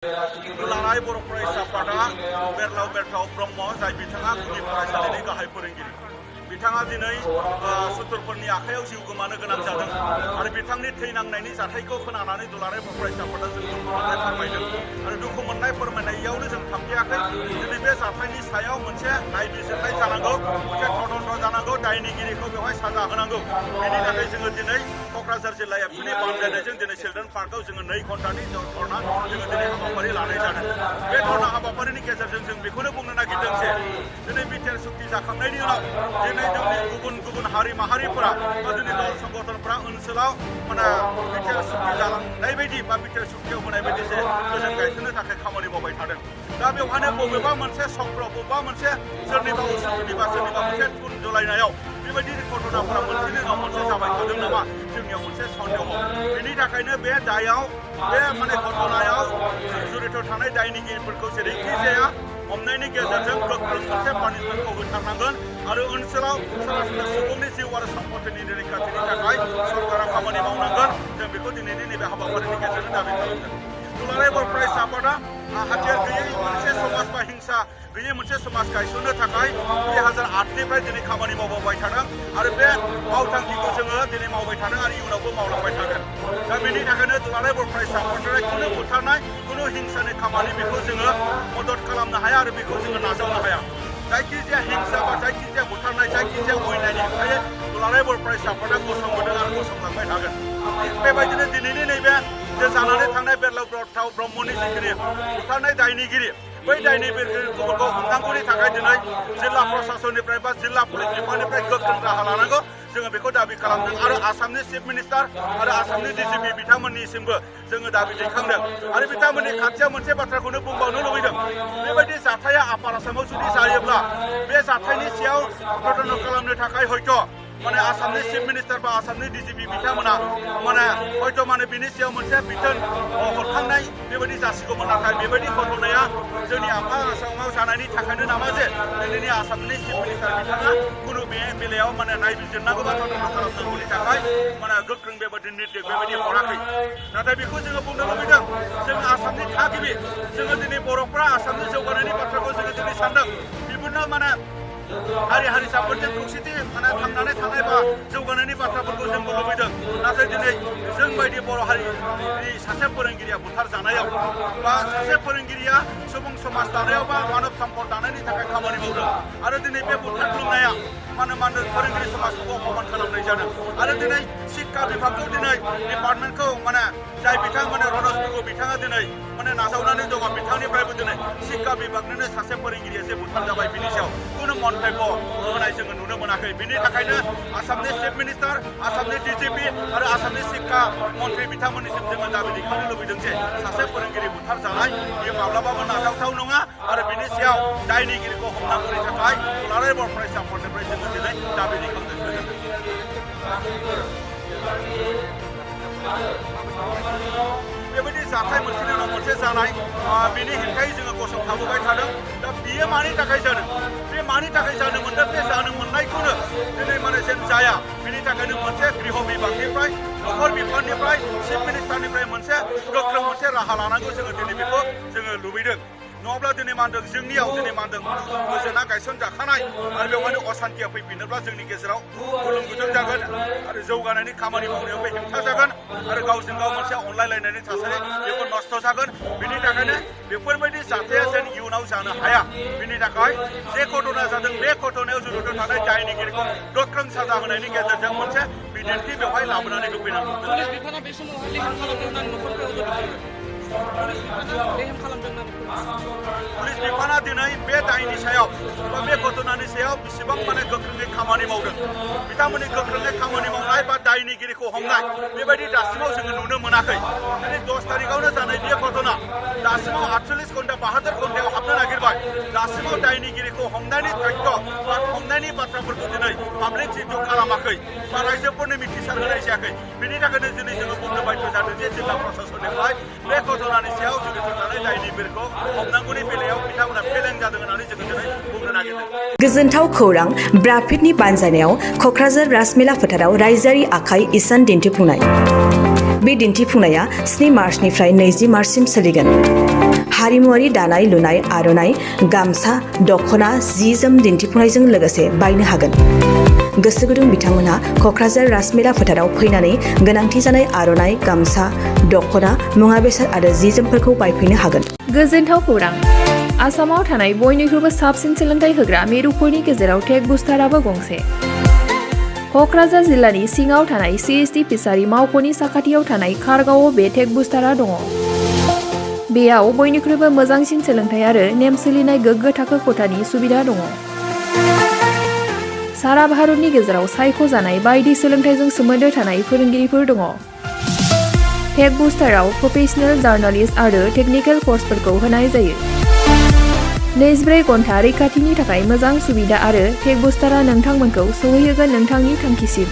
दुलाराय बर' फरायसा आफादा बेरलाव बेरथाव ब्रह्म जाय बिथाङा गुदि फरायसालिनि गाहाय फोरोंगिरि। बिथाङा दिनै सुथुरफोरनि आखायाव जिउ गोमानो गोनां जादों आरो बिथांनि थैनांनायनि जाथायखौ खोनानानै दुलाराय बर' फरायसा आफादा जों दुखु मोननाय फोरमायदों आरो दुखु मोननाय फोरमायनायावनो जों थांफियाखै। दिनै बे जाथायनि सायाव मोनसे नायबिजिरनाय जानांगौ, मोनसे तदन्त जानांगौ, दायनिगिरिखौ बेवहाय साजा होनांगौ। बेनि थाखाय जोङो दिनै क'क्राझार जिल्ला एबसुनि बानजायनायजों दिनै चिल्ड्रेन पार्कआव जोङो 2 घन्टानि धर्ना जोङो दिनै हाबाफारि लानाय जादों। बे धर्ना हाबाफारिनि गेजेरजों जों बेखौनो बुंनो नागिरदों जे दिनै बिटिआर सुक्ति जाखांनायनि उनाव दिनै जोंनि गुबुन गुबुन हारि माहारिफोरा बा दिनै दल संगठनफोरा ओनसोलाव बिटिआर सुक्ति जालांनाय बायदि बा बिटिआर सुक्तियाव होनाय बायदि जे गोजोन गायसननो थाखाय खामानि मावबाय थादों। दा बेवहायनो बबेबा मोनसे सक्र, बबेबा मोनसे सोरनिबा उसुखुथु बा सोरनिबा मोनसे थुन जलायनायाव बेबायदि घटनाफोरा मोनसेनि उनाव मोनसे जाबाय थादों नामा जोंनियाव मोनसे सन्देह। बेनि थाखायनो बे दायाव बे घटनायाव जड़ित थानाय दायनिगिरिफोरखौ जेरैखि जाया हमनायनि गेजेरजों गोख्रों मोनसे पानिशमेन्टखौ होथारनांगोन आरो ओनसोलाव सरासनस्रा सुबुंनि जिउ आरो सम्पतिनि रैखाथिनि थाखाय सरकारा खामानि मावनांगोन। जों बेखौ दिनैनि नैबे हाबाफारिनि गेजेरजों दाबि खालामदों। दुलाराय बर' फरायसा आफादा हाथियार गैयै मोनसे समाज बा हिंसा गैयै मोनसे समाज गायसननो थाखाय 2008निफ्राय दिनै खामानि मावबोबाय थादों आरो बे मावथांखिखौ जोङो दिनै मावबाय थादों आरो इयुनावबो मावलांबाय थागोन। दा बेनि थाखायनो दुलाराय बर' फरायसा आफादनिफ्राय खुनु बुथारनाय, खुनु हिंसानि खामानि बेखौ जोङो मदद खालामनो हाया आरो बेखौ जोङो नाजावनो हाया। जायखिजाया हिंसा बा जायखिजाया बुथारनाय, जायखिजाया अयनायनि हेंथायै दुलाराय बर' फरायसा आफादा गसंबोदों आरो गसंलांबाय थागोन। बेबायदिनो दिनैनि नैबे जे जानानै थांनाय बेरलाव बेरथाव ब्रह्मनि जिखिनि बुथारनाय दायनिगिरि, बै दायनिगिरिफोरखौ हमनांगौनि थाखाय दिनै जिल्ला प्रशासननिफ्राय बा जिल्ला पुलिस बिफाननिफ्राय गोख्रों राहा लानांगौ जोङो बेखौ दाबि खालामदों आरो आसामनि चिफ मिनिस्टार आरो आसामनि डिजिपि बिथांमोननिसिमबो जोङो दाबि दैखांदों आरो बिथांमोननि खाथियाव मोनसे बाथ्राखौनो बुंबावनो लुबैदों। बेबायदि जाथाया आपार आसामाव जुदि जायोब्ला बे जाथायनि सायाव तदन्त खालामनो थाखाय हयथ' आसामनि चिफ मिनिस्टार बा आसामनि डिजिपि बिथांमोना हयथ' बिनि सायाव मोनसे बिथोन हरखांनाय बेबायदि जासिगौमोन। नाथाय बेबायदि घटनाया जोंनि आफाद आसामाव जानायनि थाखायनो नामा जे दिनैनि आसामनि चिफ मिनिस्टार बिथाङा खुनु बे बेलायाव नायबिजिरनांगौ बा तदन्त खालामनांगौनि थाखाय गोख्रों बेबायदि निर्देश बेबायदि हराखै। नाथाय बेखौ जोङो बुंनो लुबैदों, जों आसामनि थागिबि, जोङो दिनै बर'फ्रा आसामनि जौगानायनि बाथ्राखौ जोङो दिनै सानदों। बेफोरनो हारि हारिसाफोरजों खौसेथि थांनानै थानाय बा जौगानायनि बाथ्राफोरखौ जोंबो लुबैदों। नाथाय दिनै जों बायदि बर' हारिनि सासे फोरोंगिरिया बुथार जानायाव बा सासे फोरोंगिरिया सुबुं समाज दानायाव बा मानब सम्पद दानायनि थाखाय खामानि मावदों आरो दिनै बे बुथारग्लुंनाया फोरोंगिरि समाजखौ अपमान खालामनाय जादों आरो दिनै शिक्षा बिभागखौ दिनै डिपार्टमेन्टखौ जाय बिथां रनज पेगु बिथाङा दिनै नाजावनानै दङ। बिथांनिफ्रायबो दिनै शिक्षा बिभागनिनो सासे फोरोंगिरिया जे बुथार जाबाय बिनि सायाव खुनु मन्तब्य होनाय जोङो नुनो मोनाखै। बिनि थाखायनो आसामनि चिफ मिनिस्टार, आसामनि डिजिपि आरो आसामनि शिक्षा मन्त्रि बिथांमोननिसिम जोङो दाबि दैखांनो लुबैदों जे सासे फोरोंगिरि बुथार जानाय बेयो माब्लाबाबो नाजावथाव नङा आरो बिनि सायाव दायनिगिरिखौ हमनांगौनि थाखाय दुलाराय बर' फरायसा आफादनिफ्राय जोङो दिनै दाबि दैखांदों। बेबायदि जाथाय मोनसेनि उनाव मोनसे जानाय बेनि हेंथायै जोङो गसंथाबोबाय थादों। दा बियो मानि थाखाय जादों, बे मानि थाखाय जानो मोनदों, बे जानो मोननायखौनो दिनै जेन जाया बेनि थाखायनो मोनसे गृह बिभागनिफ्राय, नखर बिफाननिफ्राय, चिफ मिनिस्टारनिफ्राय मोनसे गोख्रों मोनसे राहा लानांगौ जोङो दिनै बेखौ जोङो लुबैदों। नङाब्ला दिनै जोंनियाव दिनै गोजोना गायसनजाखानाय आरो बेवहायनो असान्थिया फैफिनोब्ला जोंनि गेजेराव गुलुं गुजुं जागोन आरो जौगानायनि खामानि मावनायावबो हेंथा जागोन आरो गावजों गाव मोनसे अनलायलायनायनि थासारि बेफोर नस्थ' जागोन। बिनि थाखायनो बेफोरबायदि जाथाया जेन इयुनाव जानो हाया बिनि थाखाय जे घटना जादों बे घटनायाव जड़ित थानाय दायनिगिरिखौ गोख्रों साजा होनायनि गेजेरजों मोनसे बिदिन्थि बेवहाय लाबोनानै होफैनांगौ। पुलिस बिफाना दिनै बे दायनि सायाव बा बे घटनानि सायाव बेसेबां गोख्रोङै खामानि मावदों, बिथांमोननि गोख्रोङै खामानि मावनाय बा दायनिगिरिखौ हमनाय बेबायदि दासिमाव जोङो नुनो मोनाखै। दिनै 10 तारिखआवनो जानाय बे घटना दासिमाव 48 घन्टा 72 घन्टायाव हाबनो नागिरबाय। दासिमाव दायनिगिरिखौ हमनायनि तथ्य बा हमनायनि बाथ्राफोरखौ दिनै पाब्लिक जितु खालामाखै बा रायजोफोरनो मिथिसार होनाय जायाखै। बिनि थाखायनो दिनै जोङो बुंनो बाध्य जादों जे जिल्ला प्रशासननिफ्राय बे घटनानि सायाव जड़ित थानाय दायनिगिरिखौ हमनांगौनि बेलायाव बिथांमोना फेलें जादों होननानै जोङो दिनै बुंनो नागिरदों। गोजोनथाव खौरां ब्राफिडनि बानजायनायाव क'क्राझार राजमेला फोथाराव रायजोआरि आखाइ इसान दिन्थिफुंनाय। बे दिन्थिफुंनाया 7 मार्चनिफ्राय 20 मार्चसिम सोलिगोन। हारिमुआरि दानाय लुनाय आर'नाइ, गामसा, दख'ना, जि जोम दिन्थिफुंनायजों लोगोसे बायनो हागोन। गोसो गुदुं बिथांमोनहा क'क्राझार राजमेला फोथाराव फैनानै गोनांथि जानाय आर'नाइ, गामसा, दख'ना, मुवा बेसाद आरो जि जोमफोरखौ बायफैनो हागोन। गोजोनथाव खौरां! आसामाव थानाय बयनिख्रुइबो साबसिन सोलोंथाइ होग्रा मिरुफोरनि गेजेराव टेक बुस्टाराबो गंसे। क'क्राझार जिल्लानि सिङाव थानाय CST फिसारि मावख'नि साखाथियाव थानाय खारगावआव बे टेक बुस्टारा दङ। बेयाव बयनिख्रुइबो मोजांसिन सोलोंथाइ आरो नेम सोलिनाय गोग्गो थाखो खथानि सुबिदा दङ। सारा भारतनि गेजेराव सायख'जानाय बायदि सोलोंथाइजों सोमोन्दो थानाय फोरोंगिरिफोर दङ। टेक बुस्टाराव प्रफेशनेल, जार्नालिस्ट आरो टेकनिकेल कर्सफोरखौ होनाय जायो। 24 घन्टा रैखाथिनि थाखाय मोजां सुबिदा आरो टेक बुस्टारा नोंथांमोनखौ सौहैहोगोन नोंथांनि थांखिसिम।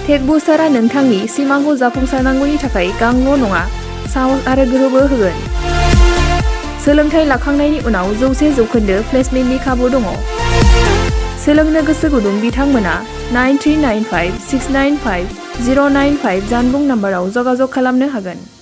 टेक बुस्टारा नोंथांनि सिमांखौ जाफुंसारनांगौनि थाखाय गांल' नङा, साहस आरो गोहोबो होगोन। सोलोंथाइ लाखांनायनि उनाव 100% प्लेसमेन्टनि खाबु दङ। सोलोंनो गोसो गुदुं बिथांमोना 9395 695 095 जानबुं नम्बराव जगाजग खालामनो हागोन।